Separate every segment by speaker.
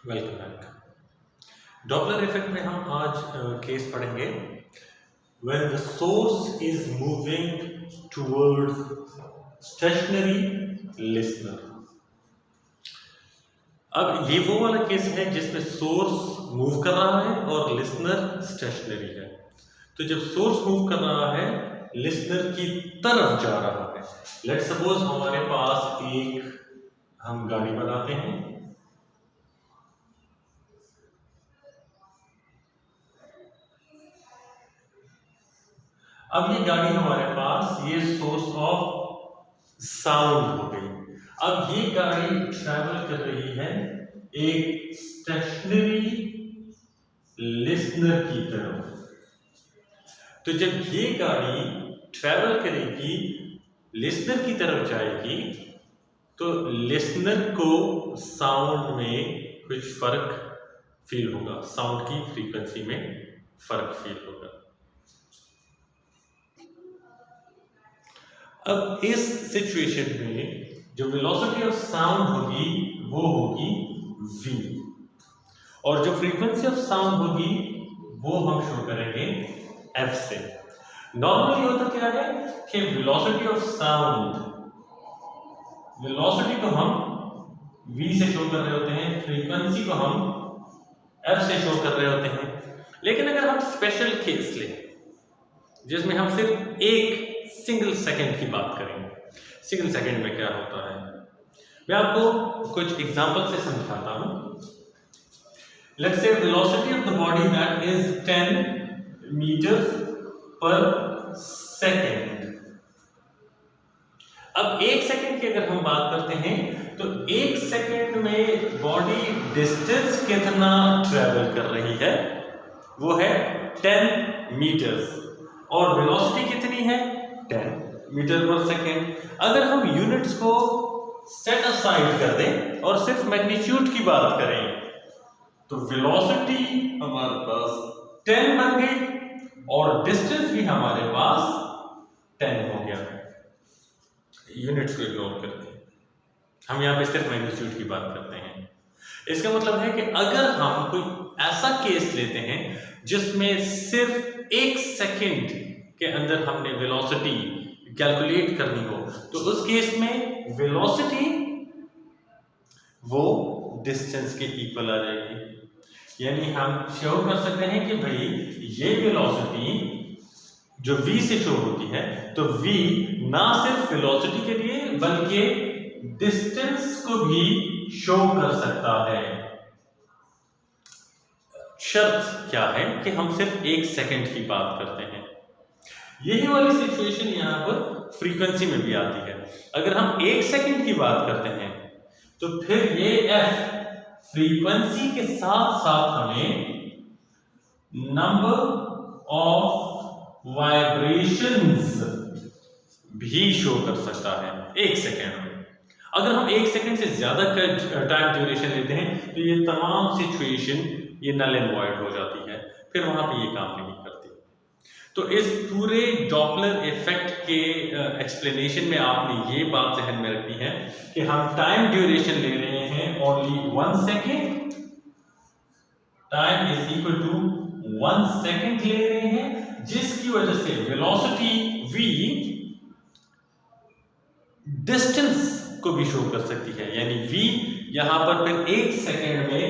Speaker 1: Welcome back. Doppler effect में हम आज केस पढ़ेंगे when the source is moving towards stationary listener. अब ये वो वाला केस है जिसमें सोर्स मूव कर रहा है और लिसनर स्टेशनरी है। तो जब सोर्स मूव कर रहा है लिसनर की तरफ जा रहा है। लेट्स सपोज हमारे पास एक हम गाड़ी बनाते हैं। अब ये गाड़ी हमारे पास ये सोर्स ऑफ साउंड हो गई। अब ये गाड़ी ट्रैवल कर रही है एक स्टेशनरी लिसनर की तरफ। तो जब ये गाड़ी ट्रैवल करेगी लिसनर की तरफ जाएगी तो लिसनर को साउंड में कुछ फर्क फील होगा, साउंड की फ्रीक्वेंसी में फर्क फील होगा। अब इस सिचुएशन में जो वेलोसिटी ऑफ साउंड होगी वो होगी v और जो फ्रीक्वेंसी ऑफ साउंड होगी वो हम शो करेंगे f से। नॉर्मली होता क्या है कि वेलोसिटी ऑफ साउंड, वेलोसिटी को हम v से शो कर रहे होते हैं, फ्रीक्वेंसी को हम f से शो कर रहे होते हैं। लेकिन अगर हम स्पेशल केस लें जिसमें हम सिर्फ एक सिंगल सेकंड की बात करेंगे, सिंगल सेकंड में क्या होता है मैं आपको कुछ एग्जांपल से समझाता हूं। Let's say velocity of the body that is 10 metres per second. अब एक सेकंड की अगर हम बात करते हैं तो एक सेकंड में बॉडी डिस्टेंस कितना ट्रेवल कर रही है वो है 10 मीटर्स और वेलोसिटी कितनी है 10 मीटर पर सेकेंड। अगर हम यूनिट्स को सेट असाइड कर दें और सिर्फ मैग्नीट्यूड की बात करें तो वेलोसिटी हमारे पास 10 बन गई और डिस्टेंस भी हमारे पास 10 हो गया। यूनिट्स को इग्नोर करते हैं, हम यहाँ पे सिर्फ मैग्नीट्यूड की बात करते हैं। इसका मतलब है कि अगर हम कोई ऐसा केस लेते हैं जिसमें सिर्फ एक सेकंड के अंदर हमने वेलोसिटी कैलकुलेट करनी हो तो उस केस में वेलोसिटी वो डिस्टेंस के इक्वल आ जाएगी। यानी हम शो कर सकते हैं कि भाई ये वेलोसिटी जो v से शो होती है तो v ना सिर्फ वेलोसिटी के लिए बल्कि डिस्टेंस को भी शो कर सकता है। शर्त क्या है कि हम सिर्फ एक सेकंड की बात करते हैं। यही वाली सिचुएशन यहाँ पर फ्रीक्वेंसी में भी आती है। अगर हम एक सेकंड की बात करते हैं तो फिर ये f फ्रीक्वेंसी के साथ साथ हमें नंबर ऑफ वाइब्रेशंस भी शो कर सकता है एक सेकंड में। अगर हम एक सेकंड से ज्यादा टाइम ड्यूरेशन लेते हैं तो ये तमाम सिचुएशन ये नल एंड वॉइड हो जाती है, फिर वहां पे ये काम नहीं करती। तो इस पूरे डॉपलर इफेक्ट के एक्सप्लेनेशन में आपने ये बात ध्यान में रखनी है कि हम टाइम ड्यूरेशन ले रहे हैं only 1 second, time is equal to 1 second ले रहे हैं, जिसकी वजह से वेलोसिटी v डिस्टेंस को भी शो कर सकती है। यानी v यहां पर फिर एक सेकेंड में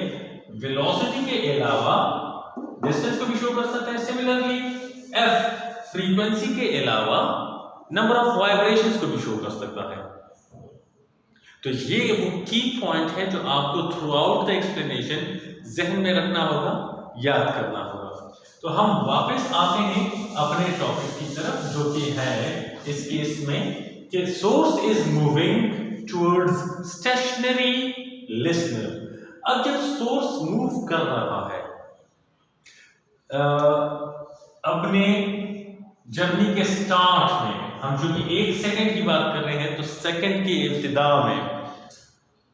Speaker 1: वेलोसिटी के अलावा डिस्टेंस को भी शो कर सकता है। सिमिलरली f फ्रीक्वेंसी के अलावा नंबर ऑफ वाइब्रेशंस को भी शो कर सकता है। तो ये वो की पॉइंट है जो आपको थ्रू आउट द एक्सप्लेनेशन जहन में रखना होगा, याद करना होगा। तो हम वापस आते हैं अपने टॉपिक की तरफ जो कि है इस केस में कि source is moving towards stationary listener. अब जब सोर्स मूव कर रहा है अपने जर्नी के स्टार्ट में, हम जो कि एक सेकंड की बात कर रहे हैं तो सेकंड की इब्तिदा में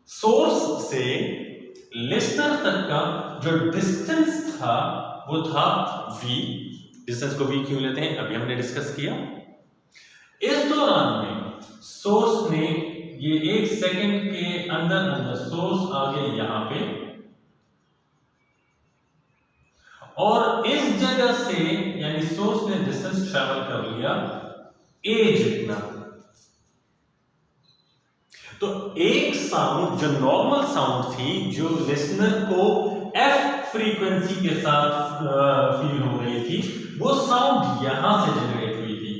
Speaker 1: सोर्स से लिसनर तक का जो डिस्टेंस था वो था v। डिस्टेंस को v क्यों लेते हैं अभी हमने डिस्कस किया। इस दौरान में सोर्स ने ये एक सेकंड के अंदर सोर्स आगे यहाँ पे और इस जगह से यानी सोर्स ने डिस्टेंस ट्रेवल कर लिया ए जितना। तो एक साउंड जो नॉर्मल साउंड थी, जो लिसनर को एफ फ्रीक्वेंसी के साथ फील हो रही थी, वो साउंड यहां से जनरेट हुई थी।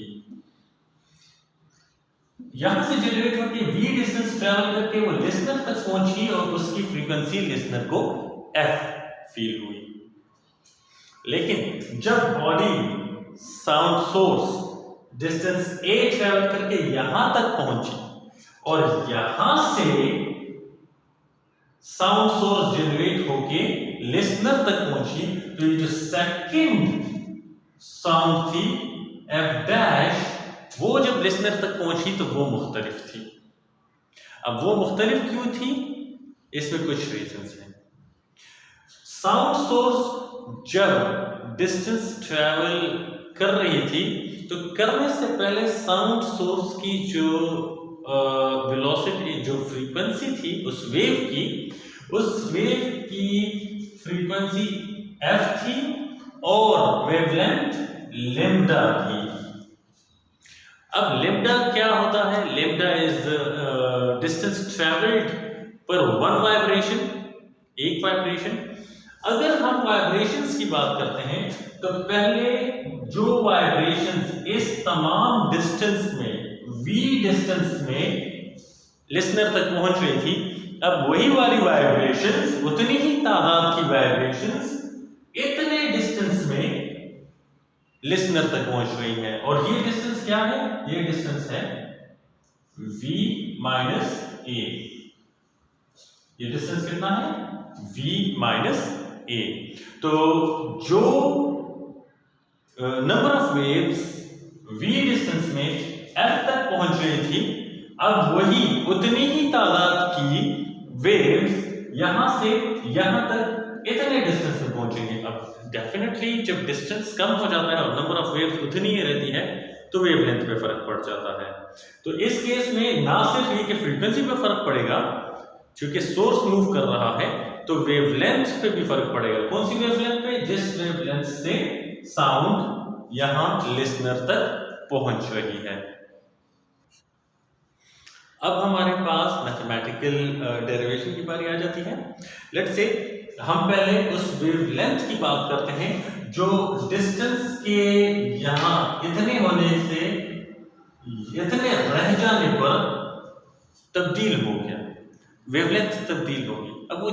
Speaker 1: यहां से जनरेट होकर वी डिस्टेंस ट्रैवल करके वो लिसनर तक पहुंची और उसकी फ्रीक्वेंसी लिसनर को एफ फील हुई। लेकिन जब बॉडी साउंड सोर्स डिस्टेंस ए ट्रैवल करके यहां तक पहुंची और यहां से साउंड सोर्स जनरेट होके लिसनर तक पहुंची, तो ये जो सेकंड साउंड थी एफ डैश, वो जब लिसनर तक पहुंची तो वो मुख्तलिफ थी। अब वो मुख्तलिफ क्यों थी? इसमें कुछ रीजंस हैं। साउंड सोर्स जब डिस्टेंस ट्रैवल कर रही थी तो करने से पहले साउंड सोर्स की जो वेलोसिटी, जो फ्रीक्वेंसी थी उस वेव की फ्रीक्वेंसी एफ थी और वेवलेंथ लैम्डा थी। अब लैम्डा क्या होता है? Lambda is the distance travelled पर वन वाइब्रेशन, एक वाइब्रेशन। अगर हम वाइब्रेशंस की बात करते हैं तो पहले जो वाइब्रेशंस इस तमाम डिस्टेंस में, v डिस्टेंस में लिसनर तक पहुंच रही थी, अब वही वाली वाइब्रेशंस, उतनी ही तादाद की वाइब्रेशंस इतने डिस्टेंस में लिसनर तक पहुंच रही है। और ये डिस्टेंस क्या है? ये डिस्टेंस है v माइनस ए। ये डिस्टेंस कितना है? v माइनस ए। तो जो number of waves v distance में f तक पहुंच रही थी, अब वही उतनी ही तादाद की वेव्स यहां से यहां तक इतने डिस्टेंस में पहुंचेंगे। अब डेफिनेटली जब डिस्टेंस कम हो जाता है और नंबर ऑफ वेव्स उतनी ही रहती है तो वेवलेंथ पे फर्क पड़ जाता है। तो इस केस में ना सिर्फ ये कि फ्रीक्वेंसी पे फर्क पड़ेगा, क्योंकि सोर्स मूव कर रहा है, तो वेवलेंथ पे भी फर्क पड़ेगा। कौन सी वेवलेंथ पे? जिस वेवलेंथ से साउंड यहां लिसनर तक पहुंच रही है। अब हमारे पास मैथमेटिकल डेरिवेशन की बारी आ जाती है। लेट्स से हम पहले उस वेवलेंथ की बात करते हैं जो डिस्टेंस के यहां इतने होने से इतने रह जाने पर तब्दील हो गया, वेवलेंथ तब्दील होगी। अब वो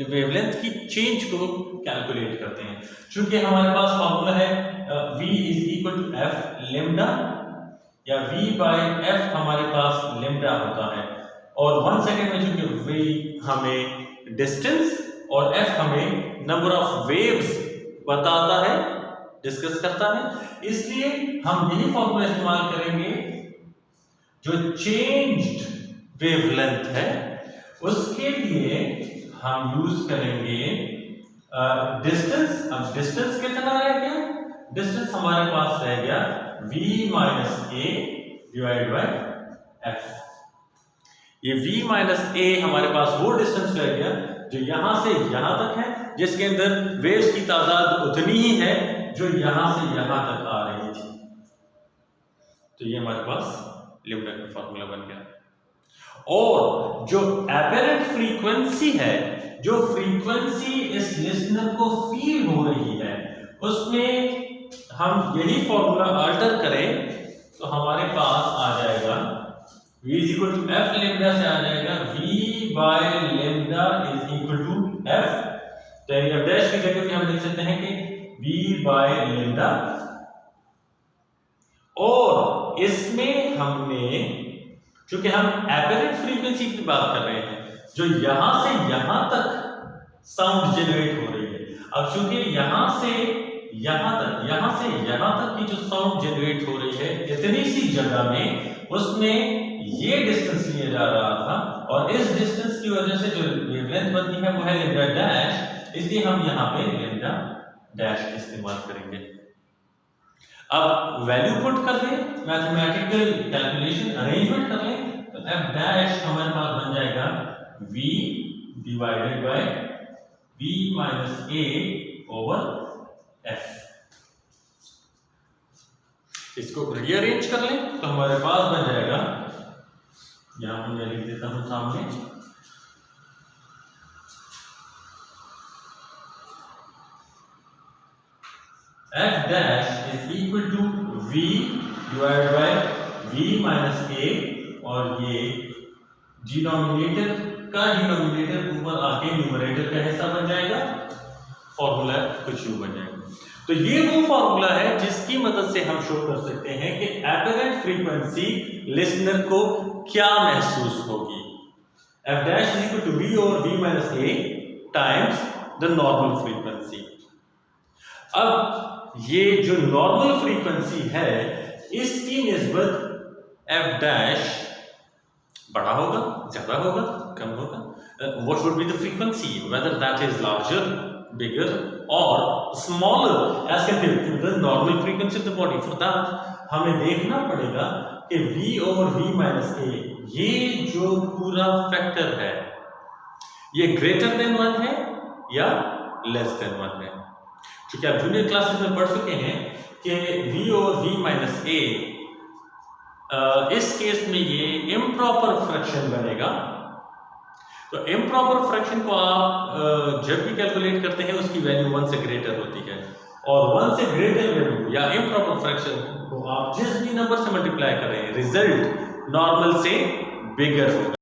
Speaker 1: वेवलेंथ की चेंज को कैलकुलेट करते हैं। चूंकि हमारे पास फॉर्मूला है v is equal to F lambda, या v बाय एफ हमारे पास लेमडा होता है, और 1 सेकेंड में चूंकि v हमें डिस्टेंस और f हमें नंबर ऑफ वेव्स बताता है, डिस्कस करता है, इसलिए हम यही फॉर्मूला इस्तेमाल करेंगे। जो चेंज्ड वेवलेंथ है उसके लिए हम यूज करेंगे डिस्टेंस। अब डिस्टेंस कितना रह गया? डिस्टेंस हमारे पास रह गया v minus A divide by F. ये v माइनस ए हमारे पास वो डिस्टेंस रह गया जो यहां से यहां तक है, जिसके अंदर वेव्स की तादाद उतनी ही है जो यहां से यहां तक आ रही थी। तो ये हमारे पास लैम्डा का फॉर्मूला बन गया। और जो एपरेंट फ्रीक्वेंसी है, जो फ्रीक्वेंसी इस लिसनर को फील हो रही है, उसमें हम यही फॉर्मूला अल्टर करें तो हमारे पास आ जाएगा v is equal to F lambda से आ जाएगा v by lambda is equal to F. तो एफ डैश की जगह पे हम लिख सकते हैं कि v बाय लेमडा, और इसमें हमने, क्योंकि हम एपरेंट फ्रीक्वेंसी की बात कर रहे हैं जो यहां से यहां तक साउंड जनरेट हो रही है, अब चूंकि यहां से यहां तक की जो साउंड जनरेट हो रही है इतनी सी जगह में, उसमें ये डिस्टेंस लिया जा रहा था, और इस डिस्टेंस की वजह से जो वेवलेंथ बनती है वो है लैम्डा डैश, इसलिए हम यहाँ पे लैम्डा डैश इस्तेमाल करेंगे। अब वैल्यू पुट कर दें, मैथमेटिकल कैलकुलेशन अरेंजमेंट कर लें, तो एफ डैश हमारे पास बन जाएगा v divided by v minus a over f। इसको रीअरेंज कर लें तो हमारे पास बन जाएगा, यहां पर मैं लिख देता हूं सामने, f dash is equal to v divided by v minus a, और ये डिनोमिनेटर का डिनोमिनेटर ऊपर आके न्यूमरेटर का हिस्सा बन जाएगा, फॉर्मूला कुछ यूं बन जाएगा। तो ये वो फॉर्मूला है जिसकी मदद से हम शो कर सकते हैं कि एपरेंट फ्रीक्वेंसी लिसनर को क्या महसूस होगी। f dash is equal to v over v minus a times the normal frequency। अब ये जो नॉर्मल फ्रीक्वेंसी है इसकी निस्बत f dash बड़ा होगा, ज्यादा होगा, कम होगा। What would be the frequency, whether that is larger, bigger or smaller as compared to the normal frequency of the body? For that हमें देखना पड़ेगा कि v over v minus a ये जो पूरा फैक्टर है ये ग्रेटर देन 1 है या लेस देन 1 है। क्योंकि आप जूनियर क्लासेस में पढ़ चुके हैं कि v over v minus a इस केस में ये इम्प्रॉपर फ्रैक्शन बनेगा। तो इम्प्रॉपर फ्रैक्शन को आप जब भी कैलकुलेट करते हैं उसकी वैल्यू 1 से ग्रेटर होती है, और 1 से ग्रेटर वैल्यू या इम्प्रॉपर फ्रैक्शन को आप जिस भी नंबर से मल्टीप्लाई कर रहे हैं रिजल्ट नॉर्मल से बिगर होगा।